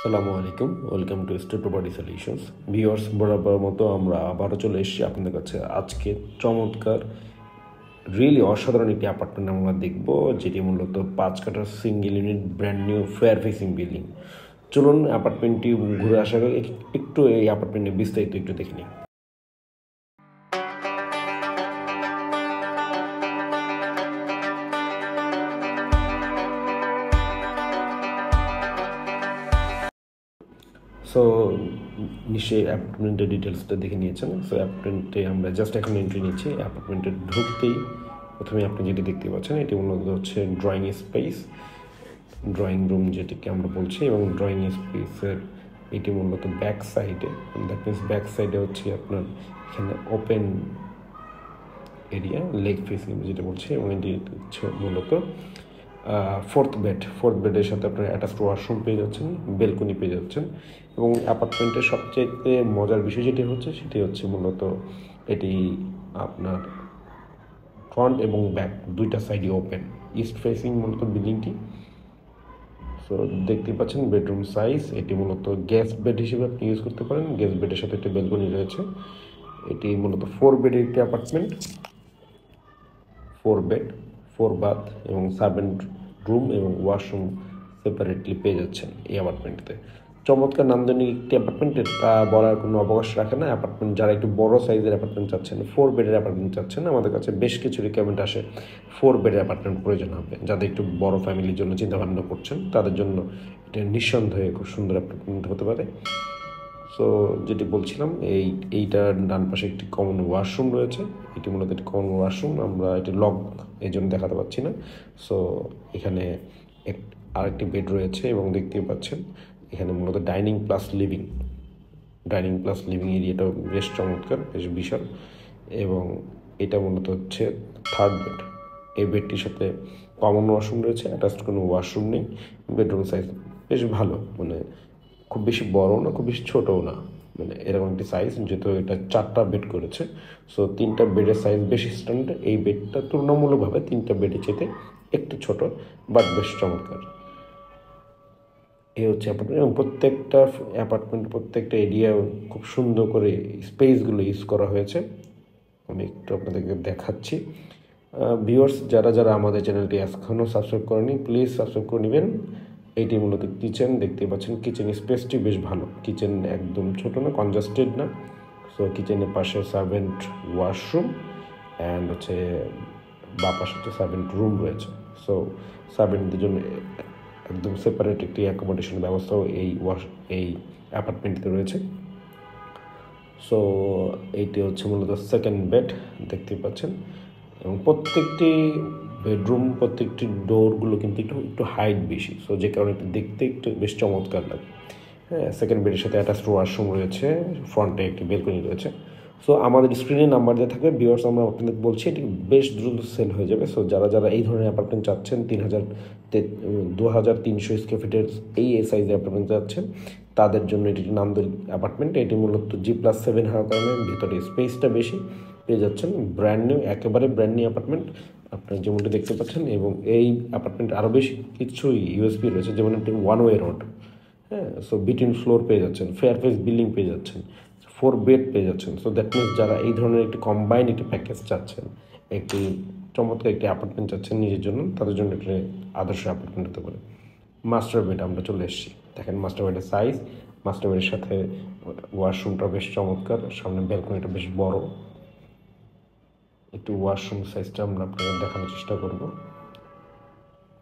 আসসালামু আলাইকুম, welcome to state property solutions. Viewers, বরাবর মতো আমরা আবারও চলে এসেছি আপনাদের কাছে। আজকে চমৎকার রিয়েলি অসাধারণ একটি অ্যাপার্টমেন্ট আমরা দেখব, যেটি মূলত 5 কাঠার single unit brand new fair facing building. চলুন অ্যাপার্টমেন্টটি ঘুরে আসার আগে একটু এই অ্যাপার্টমেন্টের বিস্তারিত একটু দেখে নিই। সো নিশ্চয়ই অ্যাপার্টমেন্টের ডিটেলসটা দেখে নিয়েছেন। সো অ্যাপার্টমেন্টে আমরা জাস্ট এখন এন্ট্রি নিচ্ছি। অ্যাপার্টমেন্টে ঢুকতেই প্রথমে আপনি যেটি দেখতে পাচ্ছেন, এটি মূলত হচ্ছে ড্রয়িং স্পেস, ড্রয়িং রুম যেটিকে আমরা বলছি। এবং ড্রয়িং স্পেসের এটি মূলত ব্যাক সাইডে, দ্যাট মিনস ব্যাক সাইডে হচ্ছে আপনার এখানে ওপেন এরিয়া, লেগ ফেসিং যেটা বলছি। এবং এটি হচ্ছে মূলত ফোর্থ বেডের সাথে আপনার অ্যাটাচড ওয়াশরুম পেয়ে যাচ্ছেন, বেলকনি পেয়ে যাচ্ছেন। এবং অ্যাপার্টমেন্টের সবচেয়ে মজার বিষয় যেটি হচ্ছে সেটি হচ্ছে মূলত এটি আপনার ফ্রন্ট এবং ব্যাক দুইটা সাইডই ওপেন, ইস্ট ফেসিং মূলত বিল্ডিংটি। সো দেখতে পাচ্ছেন বেডরুম সাইজ, এটি মূলত গেস্ট বেড হিসেবে আপনি ইউজ করতে পারেন। গেস্ট বেডের সাথে একটি বেলকনি রয়েছে। এটি মূলত 4 বেডের একটি অ্যাপার্টমেন্ট, 4 বেড, 4 বাথ এবং সার্ভেন্ট রুম এবং ওয়াশরুম সেপারেটলি পেয়ে যাচ্ছেন এই অ্যাপার্টমেন্টতে। চমৎকার নান্দনিক একটি অ্যাপার্টমেন্ট, এটা বলার কোনো অবকাশ রাখে না। অ্যাপার্টমেন্ট যারা একটু বড় সাইজের অ্যাপার্টমেন্ট চাচ্ছেন, 4 বেডের অ্যাপার্টমেন্ট চাচ্ছেন, আমাদের কাছে বেশ কিছু রিকোয়ারমেন্ট আসে 4 বেডের অ্যাপার্টমেন্ট প্রয়োজন হবে। যাদের একটু বড় ফ্যামিলির জন্য চিন্তাভাবনা করছেন, তাদের জন্য এটা নিঃসন্দেহে খুব সুন্দর অ্যাপার্টমেন্ট হতে পারে। সো যেটি বলছিলাম, এইটার ডান পাশে একটি কমন ওয়াশরুম রয়েছে। এটি মূলত একটি কমন ওয়াশরুম, আমরা এটি লক এই জন্য দেখাতে পাচ্ছি না। সো এখানে আরেকটি বেড রয়েছে এবং দেখতেই পাচ্ছেন এখানে মূলত ডাইনিং প্লাস লিভিং এরিয়াটাও বেশ চমৎকার, বেশ বিশাল। এবং এটা মূলত হচ্ছে 3rd বেড। এই বেডটির সাথে কমন ওয়াশরুম রয়েছে, অ্যাটাচড কোনো ওয়াশরুম নেই। বেডরুম সাইজ বেশ ভালো, মানে খুব বেশি বড়ও না, খুব বেশি ছোটও না, মানে এরকম একটি সাইজ। যেহেতু এটা 4টা বেড করেছে, সো 3টা বেডের সাইজ বেশি স্ট্যান্ডার্ড। এই বেডটা তুলনামূলকভাবে 3টা বেডের চেয়ে একটু ছোট, বাট বেশ চমৎকার। এই হচ্ছে অ্যাপার্টমেন্ট। এবং প্রত্যেকটা এরিয়া খুব সুন্দর করে স্পেসগুলো ইউজ করা হয়েছে। আমি একটু আপনাদেরকে দেখাচ্ছি। ভিউয়ার্স, যারা আমাদের চ্যানেলটি এখনও সাবস্ক্রাইব করেনি, প্লিজ সাবস্ক্রাইব করে নেবেন। এইটি মূলত কিচেন, দেখতে পাচ্ছেন কিচেন স্পেসটি বেশ ভালো। কিচেন একদম ছোট না, কনজাস্টেড না। সো কিচেনের পাশে সার্ভেন্ট ওয়াশরুম অ্যান্ড হচ্ছে বা পাশে হচ্ছে সার্ভেন্ট রুম রয়েছে। সো সার্ভেন্টদের জন্য একদম সেপারেট একটি অ্যাকোমোডেশন ব্যবস্থাও এই অ্যাপার্টমেন্টটিতে রয়েছে। সো এইটি হচ্ছে মূলত 2nd বেড, দেখতে পাচ্ছেন। এবং প্রত্যেকটি বেডরুম, প্রত্যেকটি ডোরগুলো কিন্তু একটু হাইট বেশি, সো যে কারণে দেখতে একটু বেশ চমৎকার লাগে। হ্যাঁ, 2nd বেডের সাথে অ্যাটাচড ওয়াশরুম রয়েছে, ফ্রন্টে একটি বেলকনি রয়েছে। সো আমাদের স্ক্রিনে নাম্বার দিয়ে থাকবে ভিউয়ার্স, আমরা আপনাদের বলছি এটি বেশ দ্রুত সেল হয়ে যাবে। সো যারা এই ধরনের অ্যাপার্টমেন্ট চাচ্ছেন, 2300 স্কোয়ার ফিটের এই সাইজের অ্যাপার্টমেন্ট চাচ্ছেন, তাদের জন্য এটি নান্দনিক অ্যাপার্টমেন্ট। এটি মূলত G+7 হওয়ার কারণে ভিতরে স্পেসটা বেশি পেয়ে যাচ্ছেন। একেবারে ব্র্যান্ড নিউ অ্যাপার্টমেন্ট আপনারা যেমনটি দেখতে পাচ্ছেন। এবং এই অ্যাপার্টমেন্ট আরও বেশি কিছু ইউএসপি রয়েছে, যেমন একটি 1-ওয়ে রোড। হ্যাঁ, সো বিটুইন ফ্লোর পেয়ে যাচ্ছেন, ফেয়ার ফেস বিল্ডিং পেয়ে যাচ্ছেন, 4 বেড পেয়ে যাচ্ছেন। সো দ্যাট মিনস যারা এই ধরনের একটি কম্বাইন্ড একটি প্যাকেজ চাচ্ছেন, একটি চমৎকার একটি অ্যাপার্টমেন্ট চাচ্ছেন নিজের জন্য, তাদের জন্য একটি আদর্শ অ্যাপার্টমেন্ট হতে পারে। মাস্টার বেড আমরা চলে এসেছি, দেখেন মাস্টার বেডের সাইজ। মাস্টার বেডের সাথে ওয়াশরুমটা বেশ চমৎকার, সামনে ব্যালকনিটা বেশ বড়। একটু ওয়াশরুম সাইজটা আমরা আপনাদের দেখানোর চেষ্টা করব।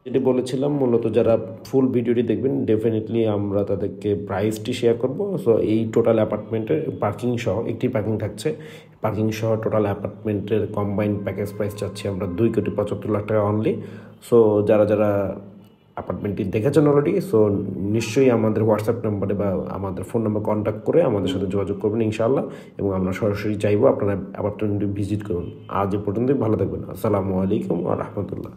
যেটি বলেছিলাম, মূলত যারা ফুল ভিডিওটি দেখবেন, ডেফিনেটলি আমরা তাদেরকে প্রাইসটি শেয়ার করব। সো এই টোটাল অ্যাপার্টমেন্টের পার্কিং সহ, একটি পার্কিং থাকছে, পার্কিং সহ টোটাল অ্যাপার্টমেন্টের কম্বাইন্ড প্যাকেজ প্রাইস চাচ্ছি আমরা 2,75,00,000 টাকা অনলি। সো যারা অ্যাপার্টমেন্টটি দেখেছেন অলরেডি, সো নিশ্চয়ই আমাদের হোয়াটসঅ্যাপ নাম্বারে বা আমাদের ফোন নাম্বার কন্ট্যাক্ট করে আমাদের সাথে যোগাযোগ করবেন ইনশাআল্লাহ। এবং আমরা সরাসরি চাইবো আপনারা অ্যাপার্টমেন্টটি ভিজিট করুন। আজ এ পর্যন্তই, ভালো থাকবেন। আসসালামু আলাইকুম ওয়া রাহমাতুল্লাহ।